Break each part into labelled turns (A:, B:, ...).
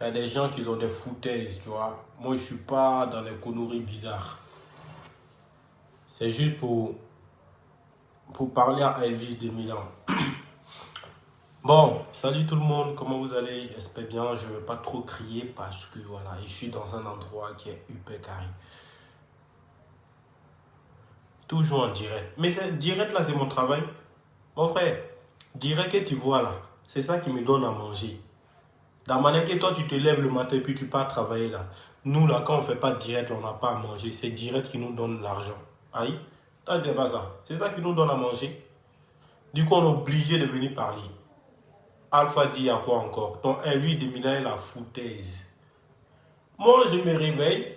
A: y a des gens qui ont des foutaises, tu vois. Moi, je suis pas dans les conneries bizarres. C'est juste pour parler à Elvis de Milan. Bon, salut tout le monde, comment vous allez? J'espère bien, je ne vais pas trop crier parce que voilà, je suis dans un endroit qui est hyper carré. Toujours en direct. Mais direct là, c'est mon travail. Mon frère, direct que tu vois là, c'est ça qui me donne à manger. La manière que toi tu te lèves le matin et puis tu pars travailler là. Nous là, quand on ne fait pas direct, on n'a pas à manger. C'est direct qui nous donne l'argent. Aïe, t'as dit pas ça. C'est ça qui nous donne à manger. Du coup, on est obligé de venir parler. Alpha dit à quoi encore? Ton lui de Milan est la foutaise. Moi, je me réveille.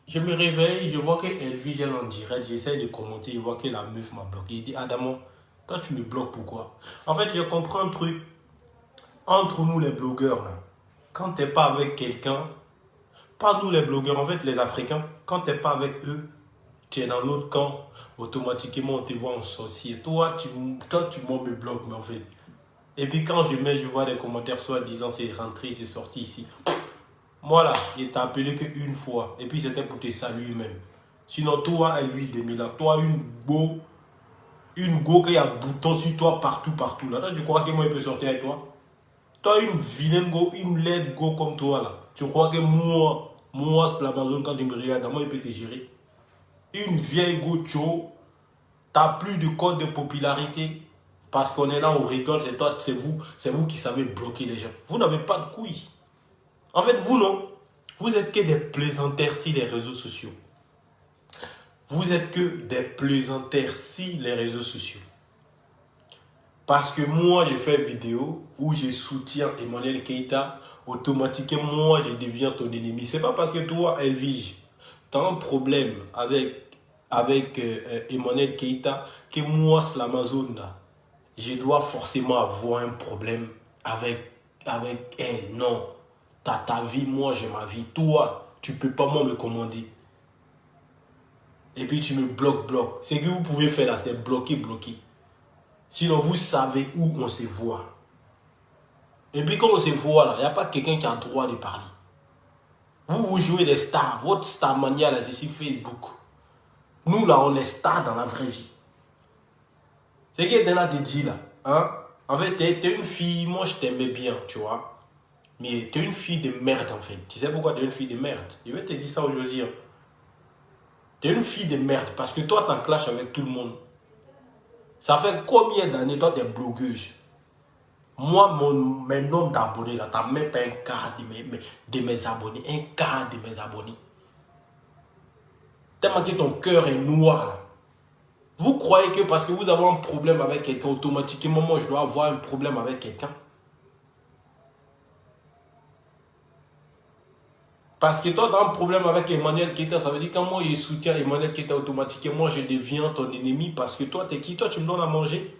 A: Je vois que Elvis est en direct. J'essaie de commenter. Je vois que la meuf m'a bloqué. Il dit, Adamo, toi tu me bloques pourquoi? En fait, je comprends un truc. Entre nous les blogueurs là, quand t'es pas avec quelqu'un, pas nous les blogueurs, en fait les Africains, quand t'es pas avec eux, tu es dans l'autre camp, automatiquement on te voit en sorcier. Toi tu me bloques, mais en fait. Et puis quand je vois des commentaires soit disant c'est rentré, c'est sorti ici. Moi là, il t'a appelé qu'une fois. Et puis c'était pour te saluer même. Sinon toi, Elvis de Milan, toi une go qui a bouton sur toi partout là. Toi, tu crois que moi il peut sortir avec toi? Toi, une vilaine go, une laide go comme toi là. Tu crois que moi c'est l'Amazon quand tu me regardes, moi il peut te gérer? Une vieille go tcho, t'as plus de code de popularité. Parce qu'on est là, on rigole, c'est vous qui savez bloquer les gens. Vous n'avez pas de couilles. En fait, vous non. Vous êtes que des plaisantaires sur les réseaux sociaux. Vous êtes que des plaisantaires sur les réseaux sociaux. Parce que moi, je fais une vidéo où je soutiens Emmanuel Keïta, automatiquement, moi, je deviens ton ennemi. C'est pas parce que toi, Elvis, tu as un problème avec Emmanuel Keïta que moi, c'est l'Amazon, je dois forcément avoir un problème avec elle. Non. T'as ta vie, moi, j'ai ma vie. Toi, tu peux pas moi me commander. Et puis, tu me bloques. Ce que vous pouvez faire là, c'est bloquer. Sinon, vous savez où on se voit. Et puis, quand on se voit là, il n'y a pas quelqu'un qui a le droit de parler. Vous jouez des stars. Votre star mania là, c'est sur Facebook. Nous là, on est stars dans la vraie vie. C'est ce que Dana te dit là. Hein? En fait, t'es une fille, moi je t'aimais bien, tu vois. Mais t'es une fille de merde en fait. Tu sais pourquoi t'es une fille de merde? Je vais te dire ça aujourd'hui. T'es une fille de merde parce que toi, t'en clashes avec tout le monde. Ça fait combien d'années toi t'es blogueuse? Moi, mes nombres d'abonnés, là, t'as même pas un quart de mes abonnés. Un quart de mes abonnés. Tellement que ton cœur est noir, là. Vous croyez que parce que vous avez un problème avec quelqu'un, automatiquement, moi, je dois avoir un problème avec quelqu'un? Parce que toi, tu as un problème avec Emmanuel Keïta, ça veut dire que quand moi, je soutiens Emmanuel Keïta, automatiquement, moi, je deviens ton ennemi parce que toi, t'es qui? Toi, tu me donnes à manger.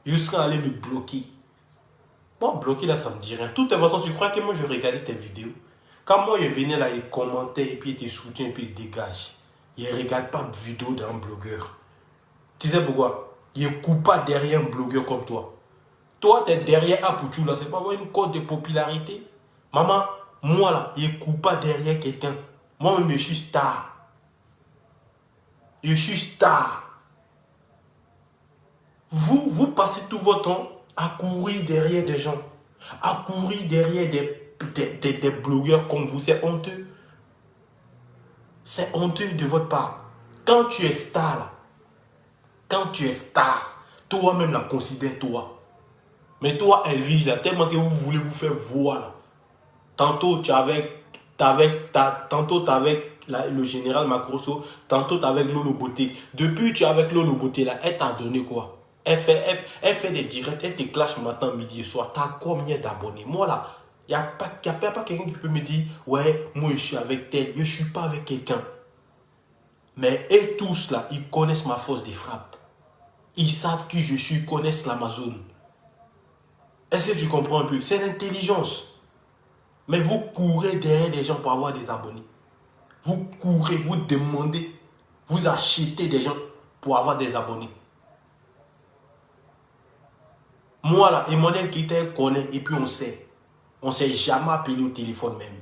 A: Je serais allé me bloquer. Moi, bloquer là, ça me dit rien. Tout est votre temps, tu crois que moi, je regardais tes vidéos? Quand moi, je venais là, il commentait, et puis il te soutient, et puis il dégage. Il ne regarde pas de vidéo d'un blogueur. Tu sais pourquoi? Il ne coupe pas derrière un blogueur comme toi. Toi, tu es derrière Apouchou, là, c'est pas avoir une cote de popularité. Maman, moi, là, il ne coupe pas derrière quelqu'un. Moi-même, je suis star. Je suis star. Vous passez tout votre temps à courir derrière des gens, à courir derrière des blogueurs comme vous. C'est honteux. C'est honteux de votre part. Quand tu es star, là, quand tu es star, toi-même la considère toi. Mais toi, Elvis, là, tellement que vous voulez vous faire voir, là. Tantôt, tu es avec le général Macrosso, tantôt tu es avec Lolo Beauté. Depuis que tu es avec Lolo Beauté, là, elle t'a donné quoi? Elle fait des directs, elle te clash matin, midi et soir. Tu as combien d'abonnés? Moi là, il n'y a pas quelqu'un qui peut me dire, ouais, moi je suis avec tel, je ne suis pas avec quelqu'un. Mais eux tous là, ils connaissent ma force de frappe. Ils savent qui je suis, ils connaissent l'Amazon. Est-ce que tu comprends un peu? C'est l'intelligence. Mais vous courez derrière des gens pour avoir des abonnés. Vous courez, vous demandez, vous achetez des gens pour avoir des abonnés. Moi là, Emmanuel Keïta connaît et puis on sait. On ne s'est jamais appelé au téléphone même.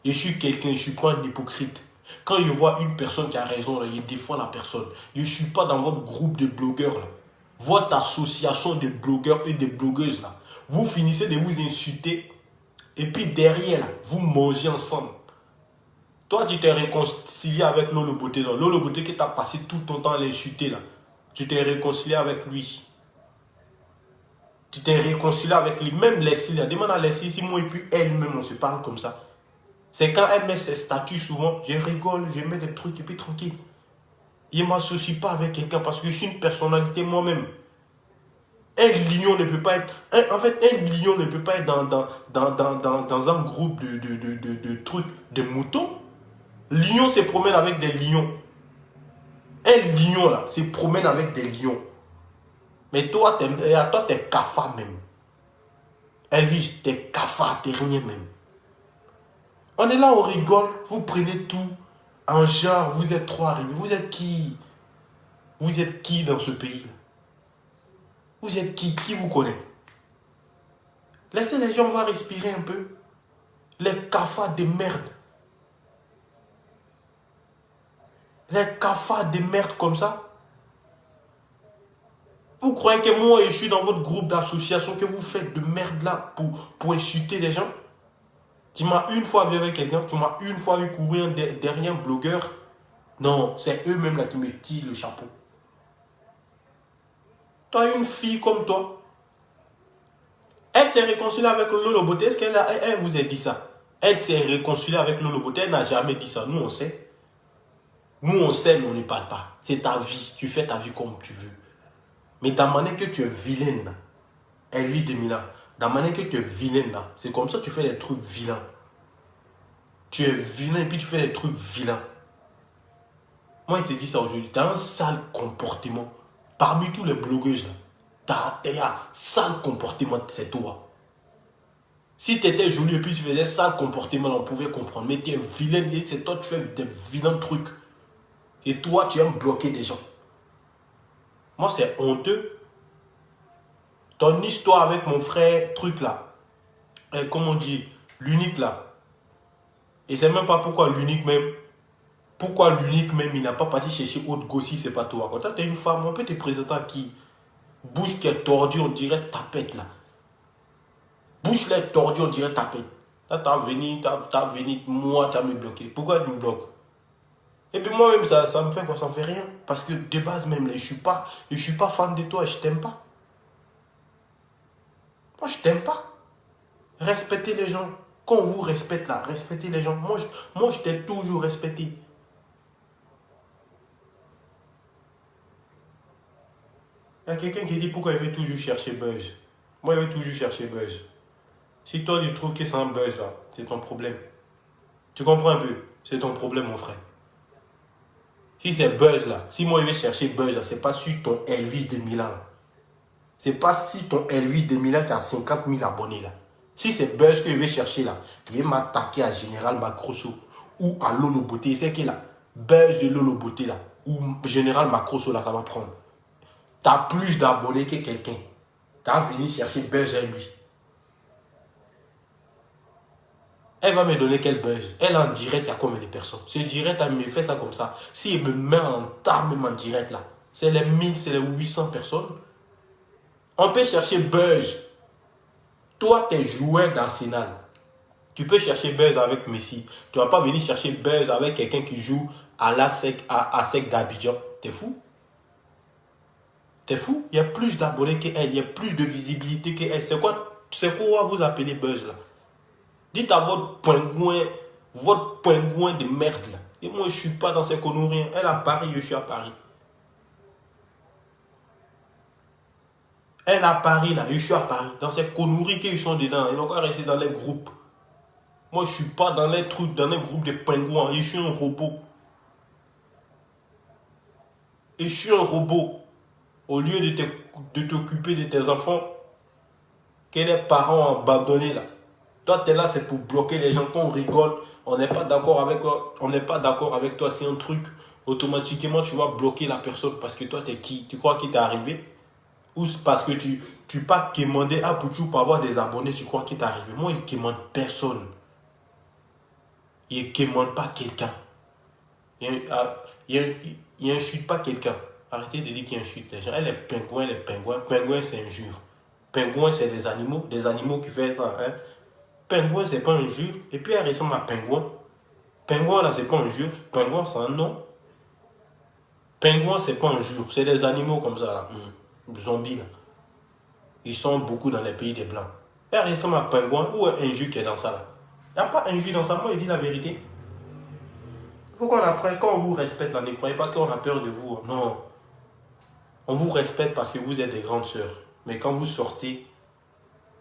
A: Je suis quelqu'un, je ne suis pas un hypocrite. Quand je vois une personne qui a raison, là, je défends la personne. Je ne suis pas dans votre groupe de blogueurs. Là. Votre association de blogueurs et de blogueuses. Là. Vous finissez de vous insulter. Et puis derrière, là, vous mangez ensemble. Toi, tu t'es réconcilié avec Lolo Beauté. Lolo Beauté qui t'a passé tout ton temps à l'insulter. Là. Tu t'es réconcilié avec lui. Tu t'es réconcilié avec lui. Même Leslie, là. Demande à Leslie si moi et puis elle-même, on se parle comme ça. C'est quand elle met ses statuts souvent, je rigole, je mets des trucs et puis tranquille. Je ne m'associe pas avec quelqu'un parce que je suis une personnalité moi-même. Un lion ne peut pas être... un lion ne peut pas être dans un groupe de trucs, de moutons. Lion se promène avec des lions. Un lion là, se promène avec des lions. Mais toi, t'es cafard même. Elvis, t'es cafard, t'es rien même. On est là, on rigole, vous prenez tout en genre, vous êtes trop arrivés. Vous êtes qui? Vous êtes qui dans ce pays? Vous êtes qui? Qui vous connaît? Laissez les gens voir respirer un peu. Les cafards de merde. Les cafards de merde comme ça. Vous croyez que moi, je suis dans votre groupe d'association que vous faites de merde là pour insulter les gens? Tu m'as une fois vu avec quelqu'un, tu m'as une fois vu courir derrière un blogueur. Non, c'est eux-mêmes là qui me tirent le chapeau. Toi, une fille comme toi, elle s'est réconciliée avec Lolo Beauté. Est-ce qu'elle vous a dit ça? Elle s'est réconciliée avec Lolo Beauté, elle n'a jamais dit ça. Nous, on sait. Nous, on sait, mais on ne parle pas. C'est ta vie. Tu fais ta vie comme tu veux. Mais dans la manière que tu es vilaine, là, elle vit 2000 ans. Dans la manière que tu es vilaine, là, c'est comme ça que tu fais des trucs vilains. Tu es vilain et puis tu fais des trucs vilains. Moi, je te dis ça aujourd'hui. Tu as un sale comportement. Parmi tous les blogueuses, tu as un sale comportement, c'est toi. Si tu étais jolie et puis tu faisais sale comportement, on pouvait comprendre. Mais tu es vilaine et c'est toi qui fais des vilains trucs. Et toi, tu aimes bloquer des gens. Moi, c'est honteux. Ton histoire avec mon frère, truc là. Comment on dit, l'unique là. Et c'est même pas pourquoi l'unique même. Pourquoi l'unique même, il n'a pas parti chercher autre gosse si c'est pas toi. Quand tu es une femme, on peut te présenter à qui? Bouche qui est tordue, on dirait tapette là. Bouche là est tordue, on dirait tapette. Là, t'as venu, moi, t'as me bloqué. Pourquoi tu me bloques? Et puis moi-même, ça me fait quoi? Ça me fait rien. Parce que de base même, là, je suis pas fan de toi, je t'aime pas. Moi, je t'aime pas. Respectez les gens. Quand on vous respecte là, respectez les gens. Moi, je t'ai toujours respecté. Il y a quelqu'un qui dit pourquoi il veut toujours chercher buzz. Moi, il veut toujours chercher buzz. Si toi, tu trouves que c'est un buzz là, c'est ton problème. Tu comprends un peu? C'est ton problème, mon frère. Si c'est buzz là, si moi, il veut chercher buzz là, c'est pas sur ton Elvis de Milan. C'est pas si ton Elvis de Milan qui a 50 000 abonnés là. Si c'est buzz que je vais chercher là, il va m'attaquer à Général Macrosso ou à Lolo Beauté. C'est qui là? Buzz de Lolo Beauté là, ou Général Macrosso là, ça va prendre. Tu as plus d'abonnés que quelqu'un. Tu as venu chercher buzz à lui. Elle va me donner quel buzz? Elle en direct, il y a combien de personnes? Ce direct, elle me fait ça comme ça. Si elle me met en tas, même en direct là, c'est les 1000, c'est les 800 personnes. On peut chercher buzz. Toi, tu es joueur d'Arsenal. Tu peux chercher buzz avec Messi. Tu ne vas pas venir chercher buzz avec quelqu'un qui joue à l'ASEC d'Abidjan. T'es fou? T'es fou? Il y a plus d'abonnés qu'elle, il y a plus de visibilité qu'elle. C'est quoi vous appelez buzz là? Dites à votre pingouin de merde là. Et moi, je ne suis pas dans ces conneries. Elle à Paris, je suis à Paris. Elle à Paris là, je suis à Paris. Dans ces conneries qu'ils sont dedans. Ils n'ont qu'à rester dans les groupes. Moi, je ne suis pas dans les trucs, dans les groupes de pingouins. Je suis un robot. Et je suis un robot. Au lieu de t'occuper de tes enfants, que les parents ont abandonnés là. Toi, tu es là, c'est pour bloquer les gens. Quand on rigole, on n'est pas d'accord avec toi. On n'est pas d'accord avec toi. C'est un truc. Automatiquement, tu vas bloquer la personne parce que toi, tu es qui? Tu crois qu'il t'est arrivé? Ou parce que tu pas quémander à Pouchou pour avoir des abonnés, tu crois qu'il t'est arrivé. Moi, il ne quémande personne. Il ne quémande pas quelqu'un. Il insulte pas quelqu'un. Arrêtez de dire qu'il insulte les gens. Les pingouins, pingouins, c'est injure. Pingouins, c'est des animaux qui font ça. Hein. Pingouin, c'est pas injure. Et puis, elle ressemble à pingouin. Pingouin, là, c'est pas injure. Pingouin, c'est un nom. Pingouin, c'est pas injure. C'est des animaux comme ça, là. Zombies, là. Ils sont beaucoup dans les pays des Blancs. Elle ressemble à pingouin ou un injure qui est dans ça, là. Il n'y a pas injure dans ça. Moi, je dis la vérité. Il faut qu'on apprenne. Quand on vous respecte, là, ne croyez pas qu'on a peur de vous. Non. On vous respecte parce que vous êtes des grandes sœurs. Mais quand vous sortez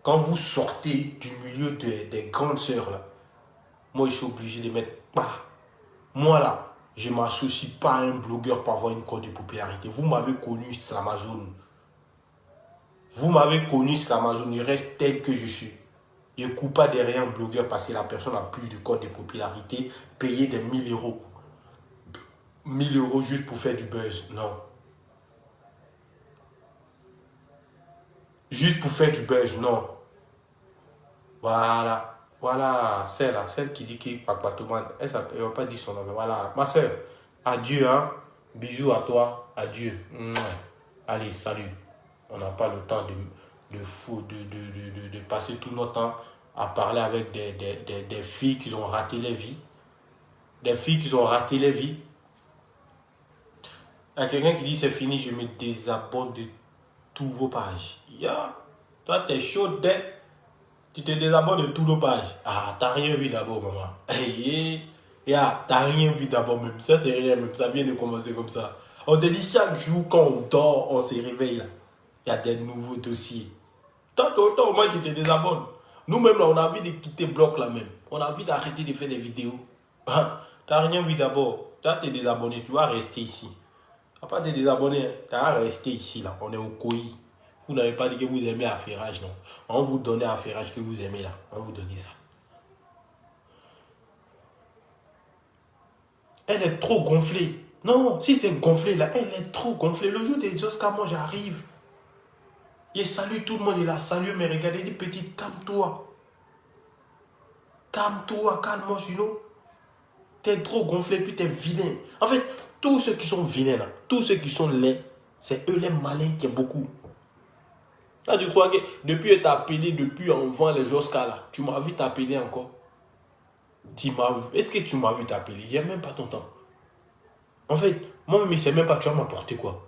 A: du milieu des grandes sœurs, là, moi, je suis obligé de mettre... Moi, là, je ne m'associe pas à un blogueur pour avoir une cote de popularité. Vous m'avez connu sur Amazon. Vous m'avez connu sur Amazon. Il reste tel que je suis. Je ne coupe pas derrière un blogueur parce que la personne a plus de cote de popularité. Payer des 1000 euros. 1000 euros juste pour faire du buzz. Non. Juste pour faire du buzz. Non. Voilà. Voilà, celle qui dit qu'il pas tout le monde. Elle ne va pas dire son nom. Mais voilà, ma soeur, adieu, hein. Bisous à toi, adieu. Allez, salut. On n'a pas le temps de passer tout notre temps à parler avec des filles qui ont raté les vies. Des filles qui ont raté les vies. Il y a quelqu'un qui dit c'est fini, je me désabonne de tous vos pages. Toi, t'es chaud d'être. Tu te désabonnes de tous nos pages. Ah, t'as rien vu d'abord, maman. T'as rien vu d'abord même. Ça, c'est rien même. Ça vient de commencer comme ça. On te dit chaque jour, quand on dort, on se réveille là. Il y a des nouveaux dossiers. Toi, au moins, tu te désabonnes. Nous-mêmes, là, on a envie de quitter bloc là même. On a envie d'arrêter de faire des vidéos. T'as rien vu d'abord. Toi, t'es désabonné. Tu vas rester ici. À part te désabonner, tu vas rester ici là. On est au COI. Vous n'avez pas dit que vous aimez Affairage, non. On vous donnait Affairage que vous aimez là. On vous donnait ça. Elle est trop gonflée. Non, si c'est gonflé là, elle est trop gonflée. Le jour des Oscars, moi j'arrive. Il salue tout le monde. Il a salué, mais regardez, il dit petite, calme-toi. Calme-toi, calme-moi, sinon. T'es trop gonflé, puis t'es vilain. En fait, tous ceux qui sont vilains là, tous ceux qui sont laids, c'est eux les malins qui aiment beaucoup. Là, tu crois que depuis que tu as appelé, depuis avant les Oscars là, tu m'as vu t'appeler encore? Est-ce que tu m'as vu t'appeler? Il n'y a même pas ton temps. En fait, moi-même, je ne sais même pas tu vas m'apporter quoi.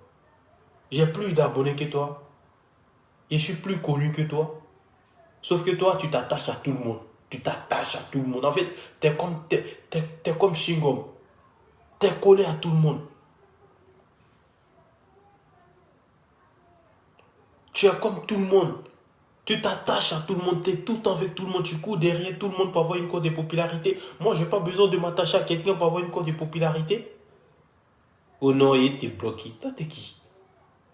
A: J'ai plus d'abonnés que toi. Et je suis plus connu que toi. Sauf que toi, tu t'attaches à tout le monde. Tu t'attaches à tout le monde. En fait, t'es comme Shingom. T'es collé à tout le monde. Tu es comme tout le monde. Tu t'attaches à tout le monde. Tu es tout le temps avec tout le monde. Tu cours derrière tout le monde pour avoir une cote de popularité. Moi, je n'ai pas besoin de m'attacher à quelqu'un pour avoir une cote de popularité. Oh non, il t'es bloqué. Toi, t'es qui?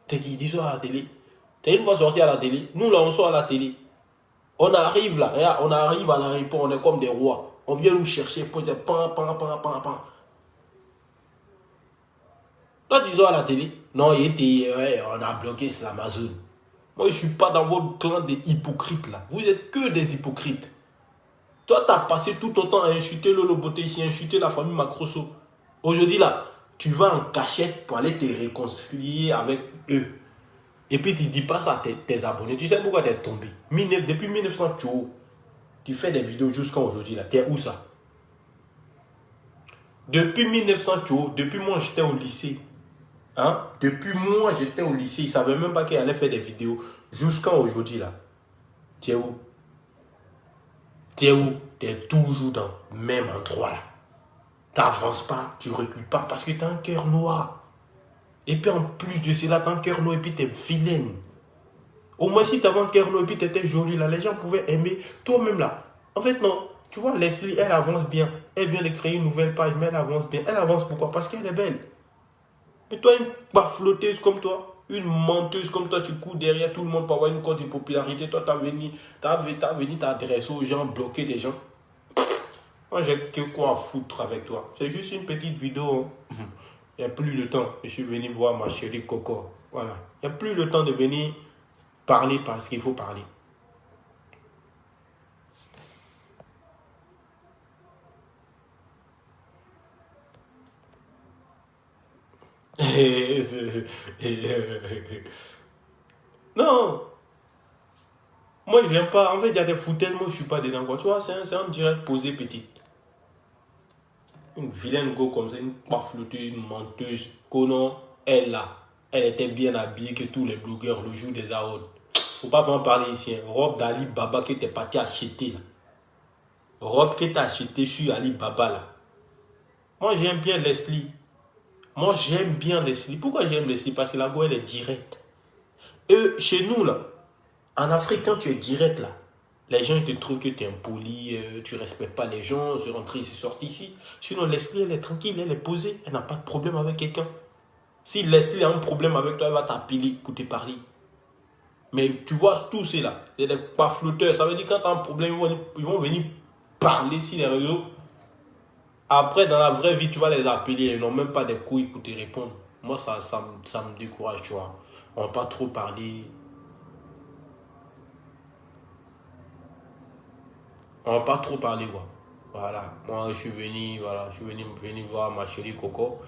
A: T'es qui? Dis ça à la télé. T'es une fois sorti à la télé. Nous, là, on sort à la télé. On arrive là. Regarde, on arrive à l'aéroport. On est comme des rois. On vient nous chercher pour dire pan. Toi, tu sors à la télé. Non, on a bloqué sur Amazon. Moi, je ne suis pas dans votre clan des hypocrites là. Vous êtes que des hypocrites. Toi, tu as passé tout ton temps à insulter Lolo Beauté ici, à insulter la famille Macrosso. Aujourd'hui là, tu vas en cachette pour aller te réconcilier avec eux. Et puis tu ne dis pas ça à tes abonnés. Tu sais pourquoi tu es tombé? Depuis 1900, tu fais des vidéos jusqu'à aujourd'hui là. Tu es où ça? Depuis 1900, depuis moi j'étais au lycée. Hein? Depuis moi j'étais au lycée, ils ne savaient même pas qu'il allait faire des vidéos. Jusqu'à aujourd'hui là. Tu es où? Tu es où? Tu es toujours dans le même endroit là. Tu n'avances pas, tu ne recules pas parce que tu as un cœur noir. Et puis en plus de cela, tu as un cœur noir et puis tu es vilaine. Au moins si tu avais un cœur noir et puis tu étais jolie là, les gens pouvaient aimer toi-même là. En fait non, tu vois Leslie, elle avance bien. Elle vient de créer une nouvelle page, mais elle avance bien. Elle avance pourquoi? Parce qu'elle est belle. Mais toi, une baflotteuse comme toi, une menteuse comme toi, tu cours derrière tout le monde pour avoir une cote de popularité. Toi, tu as venu t'adresser aux gens, bloquer des gens. Moi, j'ai que quoi à foutre avec toi. C'est juste une petite vidéo. Il n'y a plus de temps. Je suis venu voir ma chérie Coco. Voilà. Il n'y a plus le temps de venir parler parce qu'il faut parler. Non, moi je n'aime pas. En fait, il y a des foutaises, moi je ne suis pas dedans. Quoi. Tu vois, c'est un direct posé petite. Une vilaine go comme ça, une paflouteuse, une menteuse. Konon, elle là, elle était bien habillée que tous les blogueurs le jour des awards. Faut pas vraiment parler ici. Hein. Robe d'Ali Baba que t'es parti acheter là. Robe que t'as acheté sur Ali Baba là. Moi j'aime bien Leslie. Moi j'aime bien Leslie. Pourquoi j'aime Leslie? Parce que la go elle est directe. Et chez nous là, en Afrique quand tu es direct là, les gens ils te trouvent que tu es impoli, tu respectes pas les gens, se rentrer ici, sortir ici. Sinon Leslie elle est tranquille, elle est posée, elle n'a pas de problème avec quelqu'un. Si Leslie a un problème avec toi, elle va t'appeler pour te parler. Mais tu vois, tous ces là, c'est des paflouteurs. Ça veut dire que quand tu as un problème, ils vont venir parler sur les réseaux. Après, dans la vraie vie, tu vas les appeler. Ils n'ont même pas des couilles pour te répondre. Moi, ça me décourage, tu vois. On ne va pas trop parler. On ne va pas trop parler, quoi. Voilà. Moi, je suis venu voir ma chérie Coco.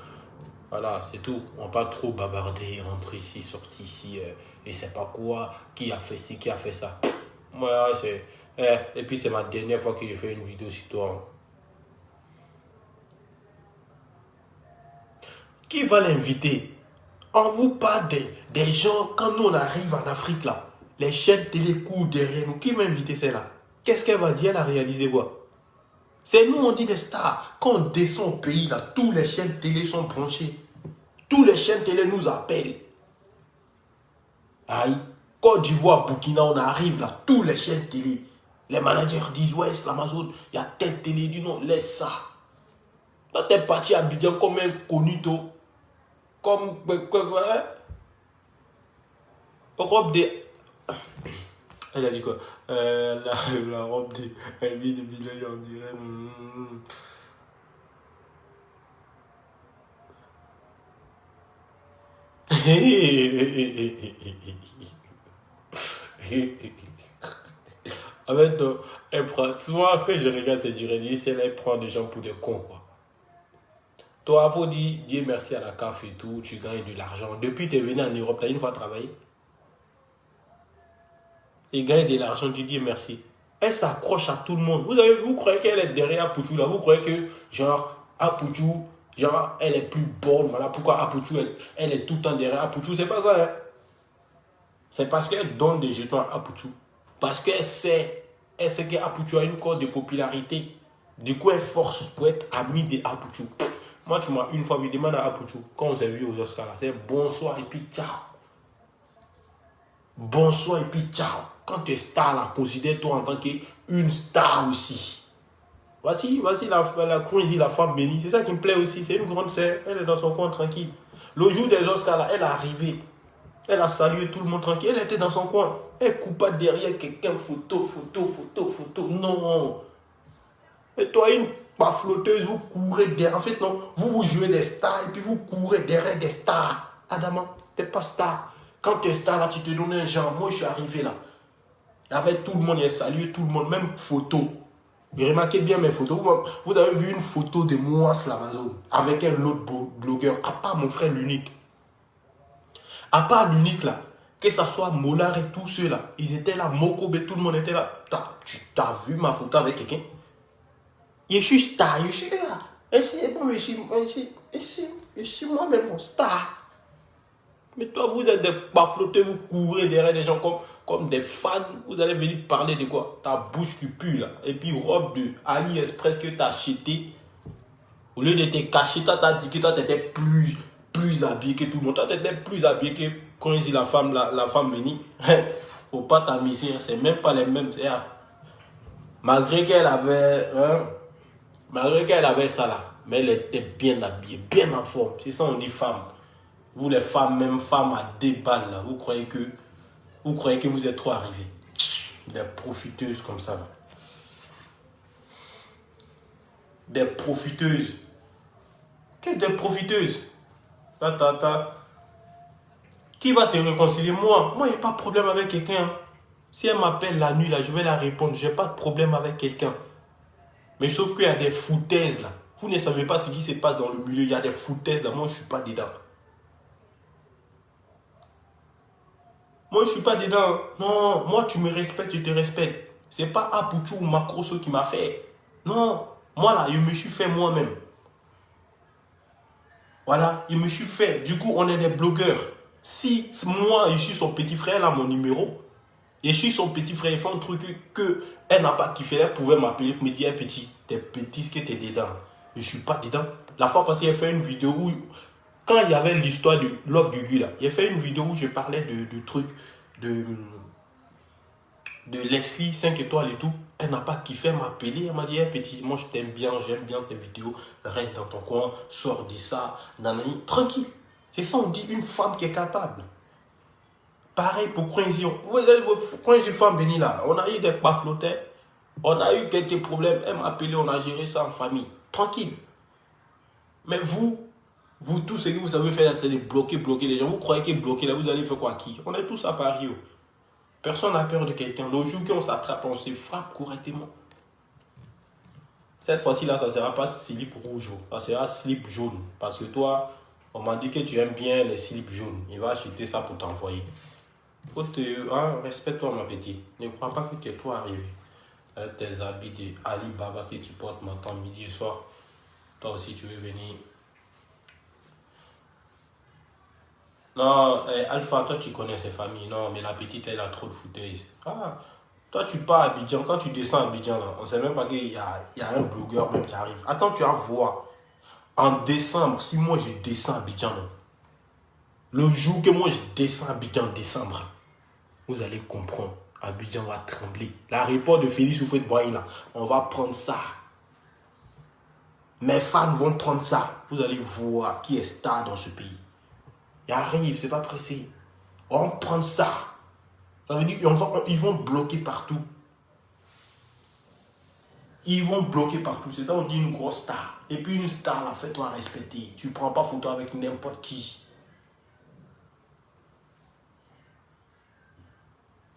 A: Voilà, c'est tout. On ne va pas trop bavarder, rentrer ici, sortir ici, et c'est pas quoi, qui a fait ci, qui a fait ça. Moi, c'est... et puis, c'est ma dernière fois que j'ai fait une vidéo sur toi. Hein. Qui va l'inviter? On vous parle des gens, quand nous on arrive en Afrique là, les chaînes télé courent derrière nous. Qui va inviter celle-là? Qu'est-ce qu'elle va dire? Elle a réalisé quoi? C'est nous, on dit des stars. Quand on descend au pays là, tous les chaînes télé sont branchées. Tous les chaînes télé nous appellent. Aïe. Côte d'Ivoire, Burkina, on arrive là, tous les chaînes télé. Les managers disent, ouais, c'est l'Amazon, il y a telle télé, du non, laisse ça. Là, t'es parti à Abidjan comme un connu, comme, hein? Robe de... Elle a dit quoi? La robe de... Elle vit de Bilal, on dirait... En fait, non, elle prend... Souvent, après, je regarde cette durée, elle prend des gens pour des cons, quoi. Toi, il faut dire Dieu merci à la CAF et tout, tu gagnes de l'argent. Depuis que tu es venu en Europe, tu as une fois travaillé. Et gagne de l'argent, tu dis merci. Elle s'accroche à tout le monde. Vous croyez qu'elle est derrière Apouchou là. Vous croyez que, genre, Apouchou, genre, elle est plus bonne. Voilà pourquoi Apouchou, elle est tout le temps derrière Apouchou. C'est pas ça, hein. C'est parce qu'elle donne des jetons à Apouchou. Parce elle sait qu'Apouchou a une cote de popularité. Du coup, elle force pour être amie de Apouchou. Moi, tu m'as une fois vu demander à Apouchou, quand on s'est vu aux Oscars, c'est bonsoir et puis ciao. Bonsoir et puis ciao. Quand tu es star, là, considère-toi en tant qu'une star aussi. Voici la Crazy, la femme bénie. C'est ça qui me plaît aussi. C'est une grande sœur. Elle est dans son coin tranquille. Le jour des Oscars, là, elle est arrivée. Elle a salué tout le monde tranquille. Elle était dans son coin. Elle coupe pas derrière quelqu'un. Photo. Non. Et toi, une pas flotteuse, vous courez derrière. En fait, non. Vous jouez des stars et puis vous courez derrière des stars. Adama, t'es pas star. Quand tu es star, là, tu te donnes un genre. Moi, je suis arrivé là. Avec tout le monde, il a salué tout le monde. Même photo. Remarquez bien mes photos. Vous avez vu une photo de moi sur l'Amazon avec un autre blogueur. À part mon frère l'unique. À part l'unique là. Que ça soit Molar et tous ceux là. Ils étaient là. Mokobe, tout le monde était là. Tu as vu ma photo avec quelqu'un? Je suis star. Je suis là. Je suis moi-même mon star. Mais toi, vous êtes des baflotés, vous courez derrière des gens comme des fans. Vous allez venir parler de quoi? Ta bouche qui pue là. Et puis robe de AliExpress que tu as acheté. Au lieu de te cacher, toi, tu as dit que toi, tu étais plus habillé que tout le monde. Toi, tu étais plus habillé que quand il dit la femme venue. Faut pas t'amuser, hein. C'est même pas les mêmes. Malgré qu'elle avait... Hein, malgré qu'elle avait ça là. Mais elle était bien habillée, bien en forme. C'est ça on dit femme. Vous les femmes, même femmes à 2 balles, là, vous croyez que vous êtes trop arrivés. Des profiteuses comme ça. Là. Des profiteuses. Qu'est-ce que des profiteuses? Qui va se réconcilier? Moi, il n'y a pas de problème avec quelqu'un. Si elle m'appelle la nuit, là, je vais la répondre. Je n'ai pas de problème avec quelqu'un. Mais sauf qu'il y a des foutaises, là. Vous ne savez pas ce qui se passe dans le milieu. Il y a des foutaises, là. Moi, je ne suis pas dedans. Moi, je ne suis pas dedans. Non, moi, tu me respectes, je te respecte. Ce n'est pas Apouchou ou Macrosso qui m'a fait. Non, moi, là, je me suis fait moi-même. Voilà, je me suis fait. Du coup, on est des blogueurs. Si moi, je suis son petit frère, là, mon numéro, je suis son petit frère, il fait un truc que elle n'a pas kiffé, elle pouvait m'appeler pour me dire, hey, petit, t'es petit, ce que t'es dedans. Je ne suis pas dedans. La fois passée, elle fait une vidéo où, quand il y avait l'histoire de Love Gugu, là, il a fait une vidéo où je parlais de trucs, de Leslie 5 étoiles et tout. Elle n'a pas kiffé, elle m'a appelé, elle m'a dit, hey, petit, moi je t'aime bien, j'aime bien tes vidéos, reste dans ton coin, sors de ça, nanani, tranquille. C'est ça, on dit une femme qui est capable. Pareil pour Coinzion. Coinzion femme bénie là, on a eu des paflotés, on a eu quelques problèmes, elle m'a appelé, on a géré ça en famille, tranquille. Mais vous tous ce que vous savez faire, c'est de bloquer les gens. Vous croyez que bloquer là, vous allez faire quoi à qui? On est tous à Paris. Oh. Personne n'a peur de quelqu'un. Le jour qu'on s'attrape, on se frappe correctement. Cette fois-ci là, ça ne sera pas slip rouge, ça sera slip jaune. Parce que toi, on m'a dit que tu aimes bien les slips jaunes. Il va acheter ça pour t'envoyer. Respecte-toi ma petite. Ne crois pas que tu es toi arrivé. Avec tes habits de Alibaba que tu portes matin, midi et soir. Toi aussi tu veux venir. Non, Alpha, toi tu connais ces familles. Non, mais la petite elle a trop de foutaises. Ah, toi tu pars à Abidjan. Quand tu descends à Abidjan, là, on ne sait même pas qu'il y a un blogueur même qui arrive. Attends, tu vas voir. En décembre, si moi je descends à Abidjan, là, le jour que moi je descends à Abidjan en décembre, vous allez comprendre. Abidjan va trembler. L'aéroport de Félix Houphouët-Boigny, là, on va prendre ça. Mes fans vont prendre ça. Vous allez voir qui est star dans ce pays. Il arrive, c'est pas pressé. On prend ça. Ça veut dire qu'ils vont bloquer partout. Ils vont bloquer partout. C'est ça, on dit une grosse star. Et puis une star, là, fais-toi respecter. Tu ne prends pas photo avec n'importe qui.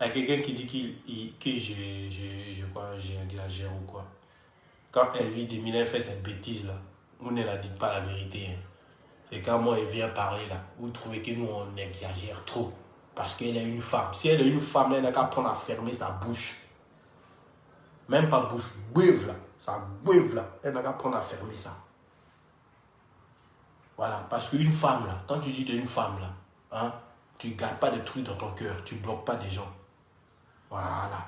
A: Il y a quelqu'un qui dit que j'exagère ou quoi. Quand Elvie Desmilins fait cette bêtise là, vous ne la dites pas la vérité. Hein. C'est quand moi elle vient parler là, vous trouvez que nous on exagère trop. Parce qu'elle est une femme. Si elle est une femme, elle n'a qu'à prendre à fermer sa bouche. Même pas bouche, bouève là. Sa bouève là, elle n'a qu'à prendre à fermer ça. Voilà, parce qu'une femme là, quand tu dis que tu es une femme là, hein, tu ne gardes pas de trucs dans ton cœur, tu ne bloques pas des gens. Voilà.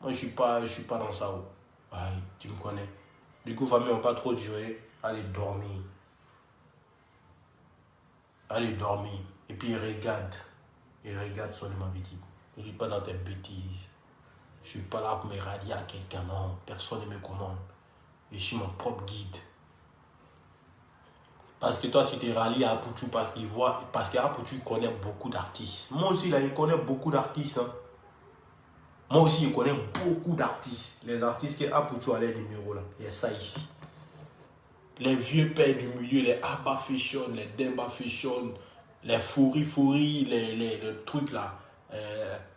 A: Moi je suis pas dans ça. Oh. Ouais, tu me connais. Du coup, famille, on pas trop duré. Allez dormir. Allez dormir. Et puis regarde. Et regarde sur ma bêtise. Ne suis pas dans tes bêtises. Je suis pas là pour me rallier à quelqu'un. Non, personne ne me commande. Je suis mon propre guide. Parce que toi, tu te rallies à Apouchou parce qu'Apouchou connaît beaucoup d'artistes. Moi aussi, là, je connais beaucoup d'artistes. Hein. Moi aussi, je connais beaucoup d'artistes. Les artistes qui Apouchou a les numéros là. Il y a ça ici. Les vieux pères du milieu, les Abba Fashion, les Demba Fashion, les Fouri, les trucs là.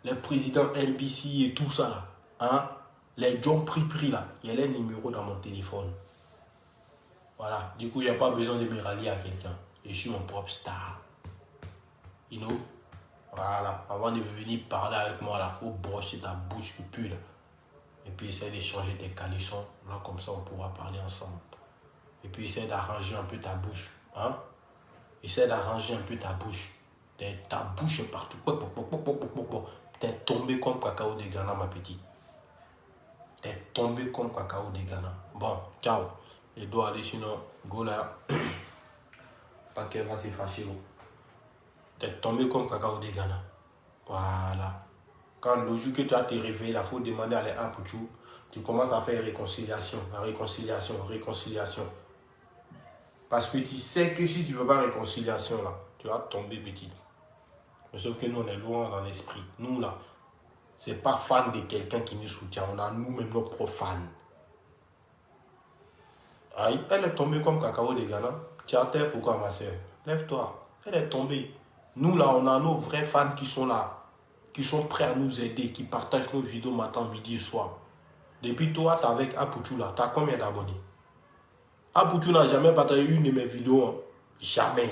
A: Les présidents NBC et tout ça là. Hein? Les John Pripri là. Il y a les numéros dans mon téléphone. Voilà. Du coup, il n'y a pas besoin de me rallier à quelqu'un. Je suis mon propre star. You know? Voilà. Avant de venir parler avec moi là, il faut brocher ta bouche qui pue là. Et puis essayer de changer tes caleçons. Là, comme ça, on pourra parler ensemble. Et puis essaie d'arranger un peu ta bouche. Hein? Essaie d'arranger un peu ta bouche. Ta bouche est partout. T'es tombé comme cacao de Ghana, ma petite. T'es tombé comme cacao de Ghana. Bon, ciao. Je dois aller sinon, go là. Pas qu'elle va se fâcher. T'es tombé comme cacao de Ghana. Voilà. Quand le jour que tu as te réveillé, il faut demander à l'Apouchou. Tu commences à faire réconciliation. Réconciliation. Parce que tu sais que si tu ne veux pas réconciliation, là, tu vas tomber petit. Mais sauf que nous, on est loin dans l'esprit. Nous, là, c'est pas fan de quelqu'un qui nous soutient. On a nous-mêmes nos propres fans. Elle est tombée comme cacao de Ghana. Tu as terre pourquoi, ma soeur? Lève-toi. Elle est tombée. Nous, là, on a nos vrais fans qui sont là, qui sont prêts à nous aider, qui partagent nos vidéos matin, midi et soir. Depuis toi, tu es avec Apoutou, là, tu as combien d'abonnés? Apoutou n'a jamais partagé une de mes vidéos. Hein. Jamais.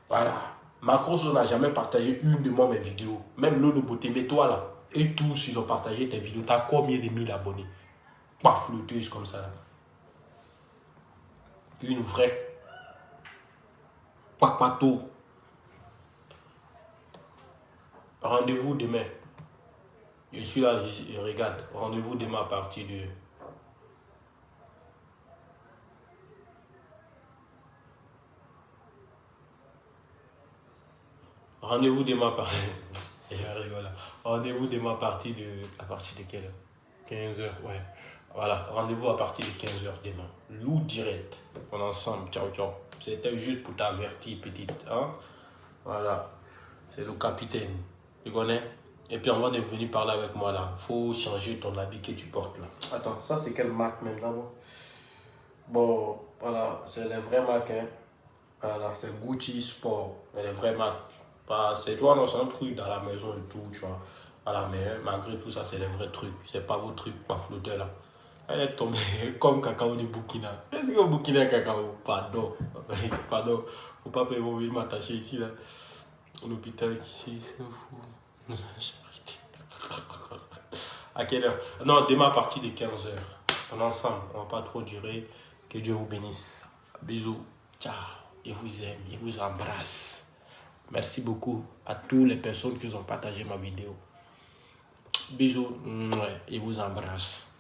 A: Voilà. Macroso n'a jamais partagé une de mes vidéos. Même Lolo Beauté, mais toi, là, et tous, ils ont partagé tes vidéos. Tu as combien de 1000 abonnés? Pas flotteuse comme ça. Une vraie. Pas pato. Rendez-vous demain. Je suis là, je regarde. Rendez-vous demain à partir de... Rendez-vous demain à partir... Je rigole. Rendez-vous demain à partir de... À partir de quelle heure? 15h, ouais. Voilà, rendez-vous à partir de 15h demain. Loup direct. On est ensemble. Ciao, ciao. C'était juste pour t'avertir, petite. Hein? Voilà. C'est le capitaine. Tu connais? Et puis avant de venir parler avec moi là, faut changer ton habit que tu portes là. Attends, ça c'est quelle marque même d'abord? Bon, voilà, c'est les vraies marques. Hein. Voilà, c'est Gucci Sport. C'est les vraies marques. C'est toi, non, c'est un truc dans la maison et tout, tu vois. Voilà, mais malgré tout ça, c'est les vrais trucs. C'est pas vos trucs, pas flottés là. Elle est tombée comme cacao du Burkina. Est-ce que au Burkina est cacao? Pardon. Pardon. Faut pas venir m'attacher ici là. L'hôpital ici, c'est fou. À quelle heure? Non, demain à partir de 15h. On est ensemble, on va pas trop durer. Que Dieu vous bénisse. Bisous. Ciao. Je vous aime, je vous embrasse. Merci beaucoup à toutes les personnes qui ont partagé ma vidéo. Bisous. Je vous embrasse.